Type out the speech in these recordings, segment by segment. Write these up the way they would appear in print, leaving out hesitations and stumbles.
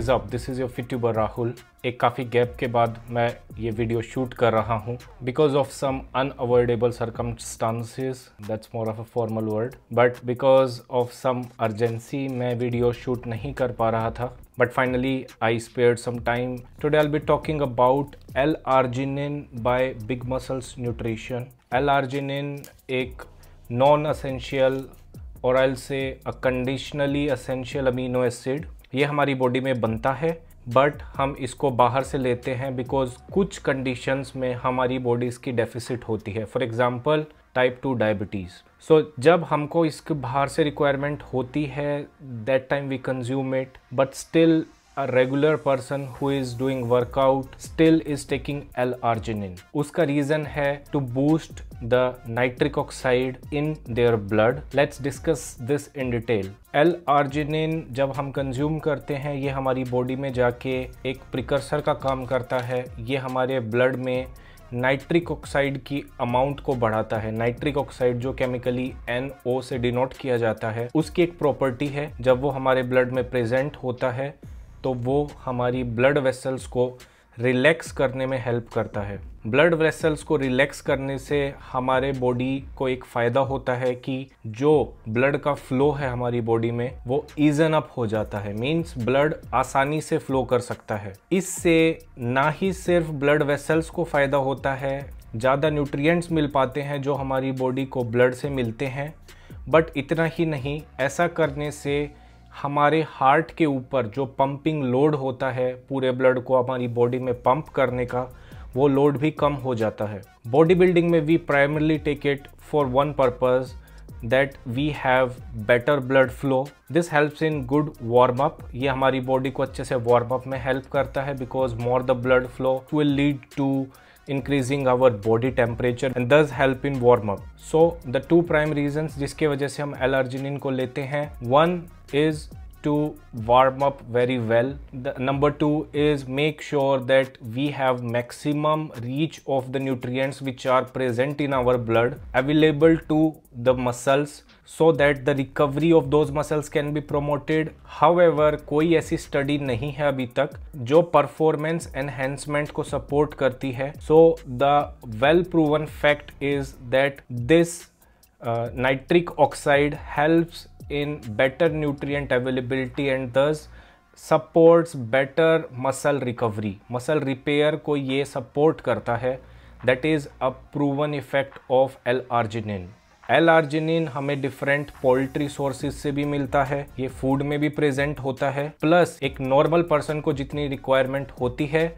Is up, this is your fit tuber Rahul. एक काफ़ी gap के बाद मैं ये वीडियो शूट कर रहा हूँ because of some unavoidable circumstances, that's more of a formal word, but because of some urgency मैं वीडियो शूट नहीं कर पा रहा था। But finally, I spared some time. Today I'll be talking about L-arginine by Big Muscles Nutrition. L-arginine एक non-essential और I'll say a conditionally essential amino acid, ये हमारी बॉडी में बनता है बट हम इसको बाहर से लेते हैं बिकॉज कुछ कंडीशंस में हमारी बॉडी इसकी डेफिसिट होती है। For example type 2 diabetes. So जब हमको इसके बाहर से रिक्वायरमेंट होती है that time we consume it, but still a regular person who is doing workout still is taking L-arginine. उसका रीज़न है to boost the nitric oxide in their blood. Let's discuss this in detail. L-arginine जब हम consume करते हैं ये हमारी body में जाके एक प्रिकर्सर का काम करता है। ये हमारे ब्लड में नाइट्रिक ऑक्साइड की अमाउंट को बढ़ाता है। नाइट्रिक ऑक्साइड जो केमिकली NO से डिनोट किया जाता है, उसकी एक प्रॉपर्टी है जब वो हमारे ब्लड में प्रेजेंट होता है तो वो हमारी ब्लड वेसल्स को रिलैक्स करने में हेल्प करता है। ब्लड वेसल्स को रिलैक्स करने से हमारे बॉडी को एक फ़ायदा होता है कि जो ब्लड का फ्लो है हमारी बॉडी में वो ईजन अप हो जाता है, मींस ब्लड आसानी से फ्लो कर सकता है। इससे ना ही सिर्फ ब्लड वेसल्स को फ़ायदा होता है, ज़्यादा न्यूट्रिएंट्स मिल पाते हैं जो हमारी बॉडी को ब्लड से मिलते हैं, बट इतना ही नहीं, ऐसा करने से हमारे हार्ट के ऊपर जो पंपिंग लोड होता है पूरे ब्लड को हमारी बॉडी में पंप करने का, वो लोड भी कम हो जाता है। बॉडी बिल्डिंग में we primarily take it for one purpose that we have better blood flow. This helps in good warm up. ये हमारी बॉडी को अच्छे से वार्म अप में हेल्प करता है because more the blood flow will lead to increasing our body temperature and thus help in warm up. So the two prime reasons जिसके वजह से हम L-arginine को लेते हैं, one is to warm up very well. The number two is make sure that we have maximum reach of the nutrients which are present in our blood available to the muscles so that the recovery of those muscles can be promoted. However, कोई ऐसी study नहीं है अभी तक जो performance enhancement को support करती है। So the well proven fact is that this nitric oxide helps in better nutrient availability and thus supports better muscle recovery. Muscle repair को ये support करता है। That is a proven effect of L-arginine. L-arginine हमें different poultry sources से भी मिलता है, ये फूड में भी प्रेजेंट होता है, प्लस एक नॉर्मल पर्सन को जितनी रिक्वायरमेंट होती है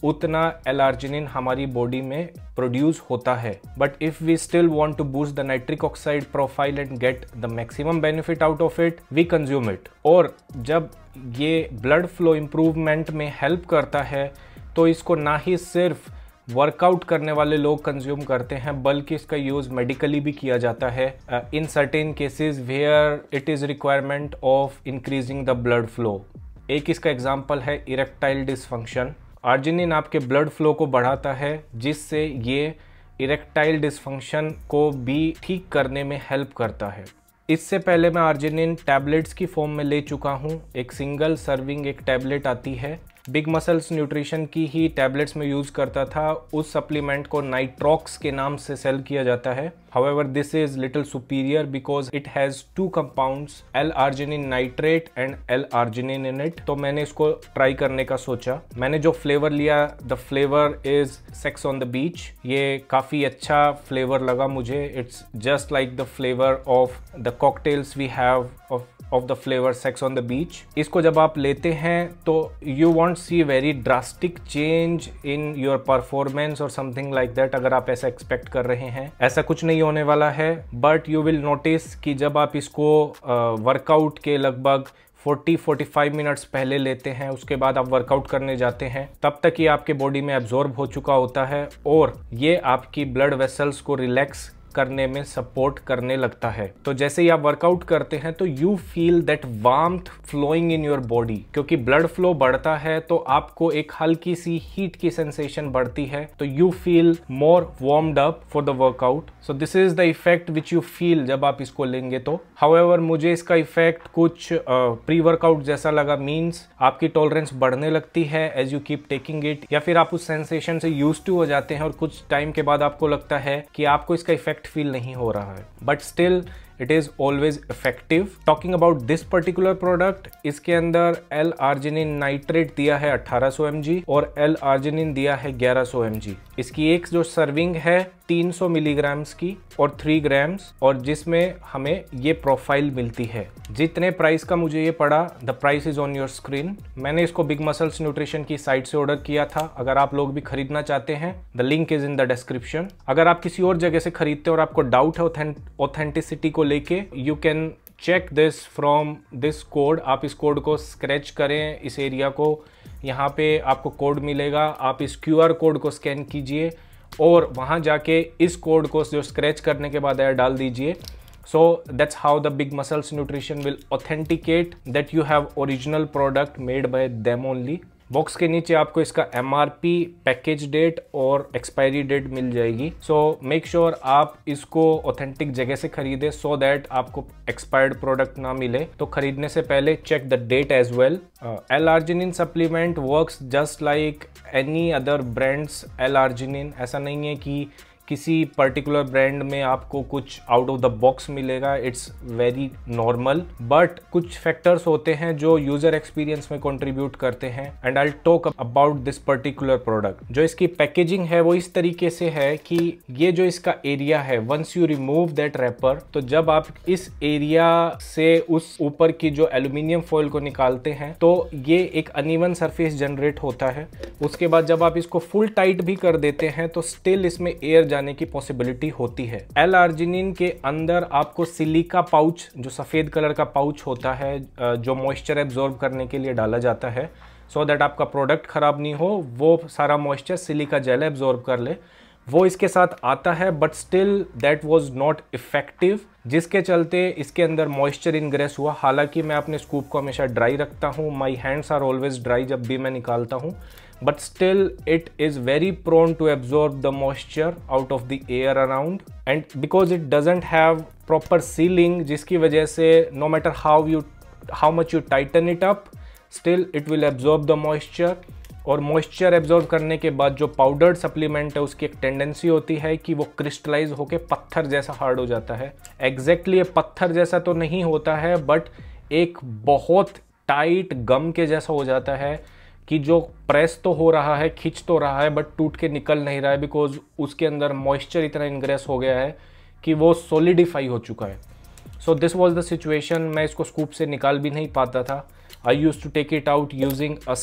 उतना L-arginine हमारी बॉडी में प्रोड्यूस होता है। But if we still want to boost the nitric oxide profile and get the maximum benefit out of it, we consume it. और जब ये ब्लड फ्लो इम्प्रूवमेंट में हेल्प करता है तो इसको ना ही सिर्फ वर्कआउट करने वाले लोग कंज्यूम करते हैं बल्कि इसका यूज़ मेडिकली भी किया जाता है in certain cases where it is requirement of increasing the blood flow. एक इसका एग्जांपल है इरेक्टाइल डिसफंक्शन। आर्जिनिन आपके ब्लड फ्लो को बढ़ाता है जिससे ये इरेक्टाइल डिसफंक्शन को भी ठीक करने में हेल्प करता है। इससे पहले मैं आर्जिनिन टैबलेट्स की फॉर्म में ले चुका हूँ। एक सिंगल सर्विंग एक टैबलेट आती है, बिग मसल्स न्यूट्रिशन की ही टैबलेट्स में यूज़ करता था। उस सप्लीमेंट को नाइट्रॉक्स के नाम से सेल किया जाता है। However, this is little superior because it has two compounds, L-arginine nitrate and L-arginine in it. तो मैंने इसको ट्राई करने का सोचा। मैंने जो फ्लेवर लिया, the flavor is Sex on the Beach. ये काफ़ी अच्छा फ्लेवर लगा मुझे। It's just like the flavor of the cocktails we have of the flavor Sex on the Beach. इसको जब आप लेते हैं तो you won't see very drastic change in your performance or something like that अगर आप ऐसा एक्सपेक्ट कर रहे हैं। ऐसा कुछ नहीं होने वाला है, बट यू विल नोटिस कि जब आप इसको वर्कआउट के लगभग 40-45 मिनट्स पहले लेते हैं, उसके बाद आप वर्कआउट करने जाते हैं, तब तक ये आपके बॉडी में एब्जॉर्ब हो चुका होता है और ये आपकी ब्लड वेसल्स को रिलैक्स करने में सपोर्ट करने लगता है। तो जैसे ही आप वर्कआउट करते हैं तो you feel that warmth flowing in your body, क्योंकि ब्लड फ्लो बढ़ता है तो आपको एक हल्की सी हीट की सेंसेशन बढ़ती है, तो you feel more warmed up for the workout. So this is the effect which you feel जब आप इसको लेंगे। तो हाउएवर मुझे इसका इफेक्ट कुछ प्री वर्कआउट जैसा लगा, मीन्स आपकी टॉलरेंस बढ़ने लगती है as you keep taking it, या फिर आप उस सेंसेशन से यूज्ड टू हो जाते हैं और कुछ टाइम के बाद आपको लगता है कि आपको इसका इफेक्ट फील नहीं हो रहा है, but still it is always effective. Talking about this particular product, इसके अंदर L-आर्जिनिन नाइट्रेट दिया है 1800 mg और L-आर्जिनिन दिया है 1100 mg। इसकी एक जो सर्विंग है 300 मिलीग्राम्स की और 3 ग्राम्स, और जिसमें हमें ये प्रोफाइल मिलती है। जितने प्राइस का मुझे ये पड़ा, the price is on your screen. मैंने इसको बिग मसल्स न्यूट्रिशन की साइट से ऑर्डर किया था। अगर आप लोग भी खरीदना चाहते हैं, the link is in the description. अगर आप किसी और जगह से खरीदते हैं और आपको डाउट है ऑथेंटिसिटी को लेके, you can check this from this code. आप इस कोड को स्क्रैच करें, इस एरिया को, यहाँ पे आपको कोड मिलेगा, आप इस QR कोड को स्कैन कीजिए और वहाँ जाके इस कोड को जो स्क्रैच करने के बाद डाल दीजिए। So that's how the Big Muscles Nutrition will authenticate that you have original product made by them only। Box के नीचे आपको इसका MRP, पैकेज डेट और एक्सपायरी डेट मिल जाएगी। सो मेक श्योर आप इसको ऑथेंटिक जगह से खरीदें सो दैट आपको एक्सपायर्ड प्रोडक्ट ना मिले। तो खरीदने से पहले check the date as well. L-arginine supplement works just like any other brands L-arginine. ऐसा नहीं है कि किसी पर्टिकुलर ब्रांड में आपको कुछ आउट ऑफ द बॉक्स मिलेगा, इट्स वेरी नॉर्मल, बट कुछ फैक्टर्स होते हैं जो यूजर एक्सपीरियंस में कंट्रीब्यूट करते हैं, and I talk about this particular product. जो इसकी पैकेजिंग है वो इस तरीके से है कि ये जो इसका एरिया है, once you remove that wrapper, तो जब आप इस एरिया से उस ऊपर की जो एल्यूमिनियम फॉइल को निकालते हैं तो ये एक अनइवन सरफेस जनरेट होता है। उसके बाद जब आप इसको फुल टाइट भी कर देते हैं तो स्टिल इसमें एयर जाने की पॉसिबिलिटी होती है। L-आर्जिनिन के अंदर आपको सिलिका पाउच, जो सफेद कलर का पाउच होता है, जो मॉइस्चर एब्जॉर्ब करने के लिए डाला जाता है सो दैट आपका प्रोडक्ट खराब नहीं हो, वो सारा मॉइस्चर सिलिका जेल एब्जॉर्ब कर ले, वो इसके साथ आता है, but still that was not effective, जिसके चलते इसके अंदर मॉइस्चर इनग्रेस हुआ। हालांकि मैं अपने स्कूप को हमेशा ड्राई रखता हूँ, my hands are always dry जब भी मैं निकालता हूँ, but still it is very prone to absorb the moisture out of the air around, and because it doesn't have proper sealing, जिसकी वजह से no matter how much you tighten it up, still it will absorb the moisture। और moisture absorb करने के बाद जो powdered supplement है उसकी एक टेंडेंसी होती है कि वो क्रिस्टलाइज होके पत्थर जैसा हार्ड हो जाता है। एग्जैक्टली ये पत्थर जैसा तो नहीं होता है, बट एक बहुत टाइट गम के जैसा हो जाता है कि जो प्रेस तो हो रहा है, खिंच तो रहा है, बट टूट के निकल नहीं रहा है, बिकॉज उसके अंदर मॉइस्चर इतना इनग्रेस हो गया है कि वो सॉलिडिफाई हो चुका है। So this was the situation. मैं इसको स्कूप से निकाल भी नहीं पाता था। I use to take it out using a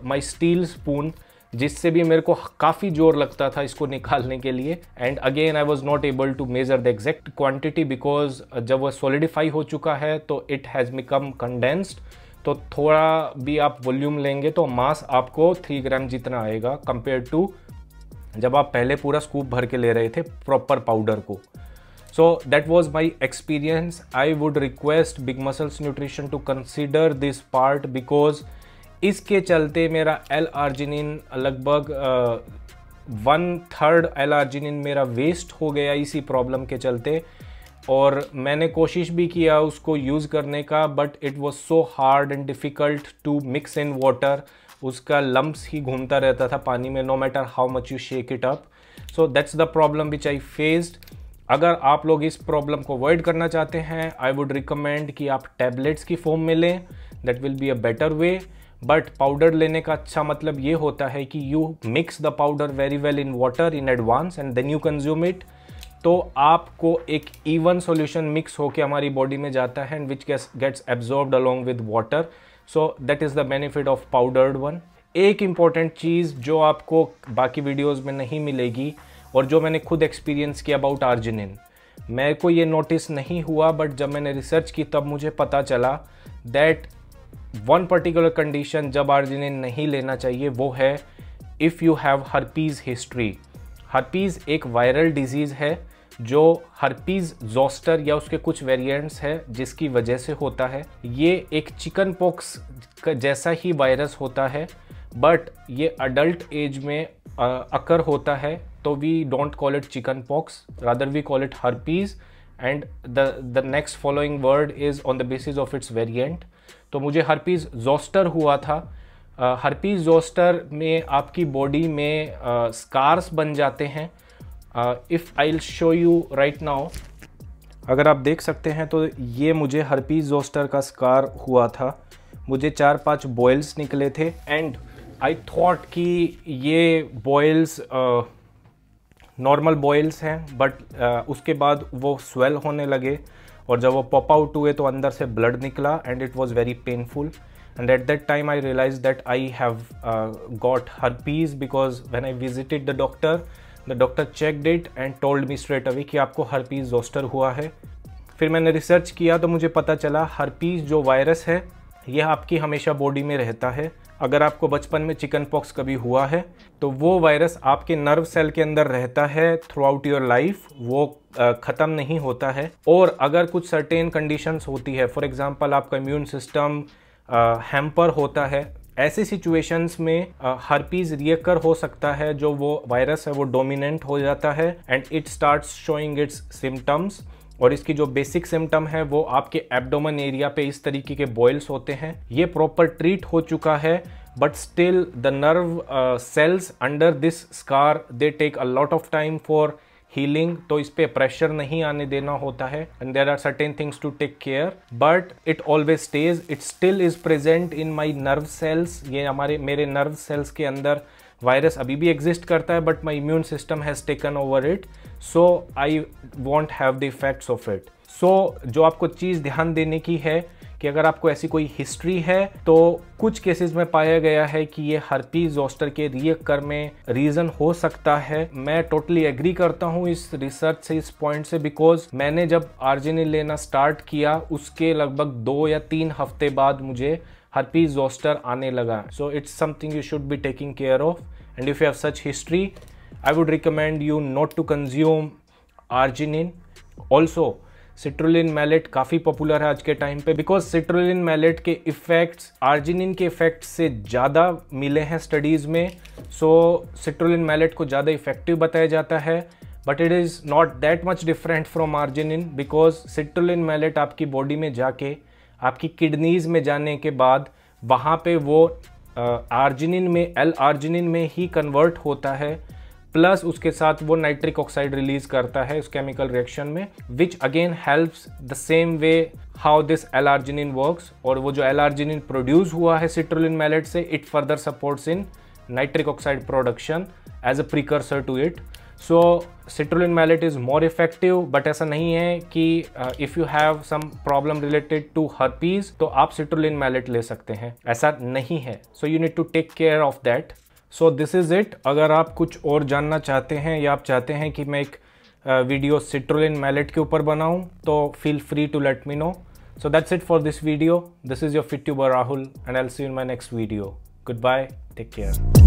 my steel spoon, जिससे भी मेरे को काफ़ी जोर लगता था इसको निकालने के लिए, and again I was not able to measure the exact quantity, because जब वह सॉलिडिफाई हो चुका है तो इट हैज़ बिकम कंडेंस्ड। तो थोड़ा भी आप वॉल्यूम लेंगे तो मास आपको 3 ग्राम जितना आएगा कंपेयर टू जब आप पहले पूरा स्कूप भर के ले रहे थे प्रॉपर पाउडर को। So that was my experience. I would request Big Muscles Nutrition to consider this part, because इसके चलते मेरा L-आर्जिनिन लगभग 1/3 L-आर्जिनिन मेरा वेस्ट हो गया इसी प्रॉब्लम के चलते। और मैंने कोशिश भी किया उसको यूज़ करने का, but it was so hard and difficult to mix in water. उसका लम्प्स ही घूमता रहता था पानी में, no matter how much you shake it up. So that's the problem which I faced. अगर आप लोग इस प्रॉब्लम को अवॉइड करना चाहते हैं, आई वुड रिकमेंड कि आप टैबलेट्स की फॉर्म में लें, that will be a better way. But powder लेने का अच्छा मतलब ये होता है कि you mix the powder very well in water in advance and then you consume it, तो आपको एक इवन सॉल्यूशन मिक्स होके हमारी बॉडी में जाता है, and which gets absorbed along with water. So that is the benefit of powdered one. एक important चीज़ जो आपको बाकी वीडियोज़ में नहीं मिलेगी और जो मैंने खुद एक्सपीरियंस किया अबाउट आर्जिनिन, मेरे को ये नोटिस नहीं हुआ, बट जब मैंने रिसर्च की तब मुझे पता चला दैट वन पर्टिकुलर कंडीशन जब आर्जिनिन नहीं लेना चाहिए वो है, if you have herpes history. Herpes एक वायरल डिजीज़ है जो हर्पीज जोस्टर या उसके कुछ वेरिएंट्स है जिसकी वजह से होता है। ये एक चिकन पॉक्स का जैसा ही वायरस होता है, बट ये अडल्ट एज में अकर होता है, तो we don't call it chicken pox, rather we call it herpes, and the next following word is on the basis of its variant. तो मुझे हर्पीज जोस्टर हुआ था। हर्पीज जोस्टर में आपकी बॉडी में स्कार्स बन जाते हैं। If I will show you right now, अगर आप देख सकते हैं तो ये मुझे हर्पीज जोस्टर का स्कार हुआ था। मुझे 4-5 बॉयल्स निकले थे एंड आई थॉट कि ये बॉयल्स नॉर्मल बॉयल्स हैं, बट उसके बाद वो स्वेल होने लगे और जब वो पॉप आउट हुए तो अंदर से ब्लड निकला and it was very painful. And at that time I realise that I have got herpes because when I visited the doctor checked it and told me straight away कि आपको herpes zoster हुआ है। फिर मैंने research किया तो मुझे पता चला हर्पीज जो वायरस है यह आपकी हमेशा बॉडी में रहता है। अगर आपको बचपन में चिकन पॉक्स कभी हुआ है तो वो वायरस आपके नर्व सेल के अंदर रहता है थ्रू आउट योर लाइफ, वो ख़त्म नहीं होता है। और अगर कुछ सर्टेन कंडीशंस होती है, फॉर एग्जांपल आपका इम्यून सिस्टम हैम्पर होता है, ऐसी सिचुएशंस में हर्पीज रिएकर हो सकता है, जो वो वायरस है वो डोमिनेंट हो जाता है and it starts showing it's symptoms. और इसकी जो बेसिक सिम्टम है वो आपके एब्डोमेन एरिया पे इस तरीके के बॉयल्स होते हैं। ये प्रॉपर ट्रीट हो चुका है, but still the nerve cells under this scar they take a lot of time for healing, तो इस पे प्रेशर नहीं आने देना होता है and there are certain things to take care, but it always stays, it still is present in my nerve cells. ये मेरे नर्व सेल्स के अंदर वायरस अभी भी एग्जिस्ट करता है, but my immune system has taken over it, so I won't have the effects of it. So जो आपको चीज़ ध्यान देने की है कि अगर आपको ऐसी कोई हिस्ट्री है तो कुछ केसेस में पाया गया है कि ये हर्पीज जोस्टर के रिएकर में रीज़न हो सकता है। मैं टोटली एग्री करता हूँ इस रिसर्च से, इस पॉइंट से, बिकॉज मैंने जब आर्जिनिन लेना स्टार्ट किया उसके लगभग 2 या 3 हफ्ते बाद मुझे हर्पीज जोस्टर आने लगा। So it's something you should be taking care of, and if you have such history I would recommend you not to consume arginine. Also citrulline malate काफ़ी पॉपुलर है आज के टाइम पे, बिकॉज सिट्रुलिन मैलेट के effects arginine के effect से ज़्यादा मिले हैं स्टडीज़ में। सो सिट्रुलिन मैलेट को ज़्यादा इफेक्टिव बताया जाता है, but it is not that much different from arginine, because citrulline mallet आपकी बॉडी में जाके आपकी किडनीज में जाने के बाद वहाँ पे वो आर्जिनिन में एल आर्जिनिन में ही कन्वर्ट होता है, प्लस उसके साथ वो नाइट्रिक ऑक्साइड रिलीज करता है उस केमिकल रिएक्शन में, which again helps the same way how this L arginine works. और वो जो एल आर्जिनिन प्रोड्यूस हुआ है सिट्रुलिन मैलेट से, it further supports in nitric oxide production as a precursor to it. So citrulline malate is more effective, but ऐसा नहीं है कि if you have some problem related to herpes तो आप citrulline mallet ले सकते हैं, ऐसा नहीं है। So you need to take care of that. So this is it. अगर आप कुछ और जानना चाहते हैं या आप चाहते हैं कि मैं एक वीडियो सिट्रुलिन मैलेट के ऊपर बनाऊं तो feel free to let me know. So that's it for this video. This is your FitTuber Rahul and I will see you in my next video. Good bye, take care.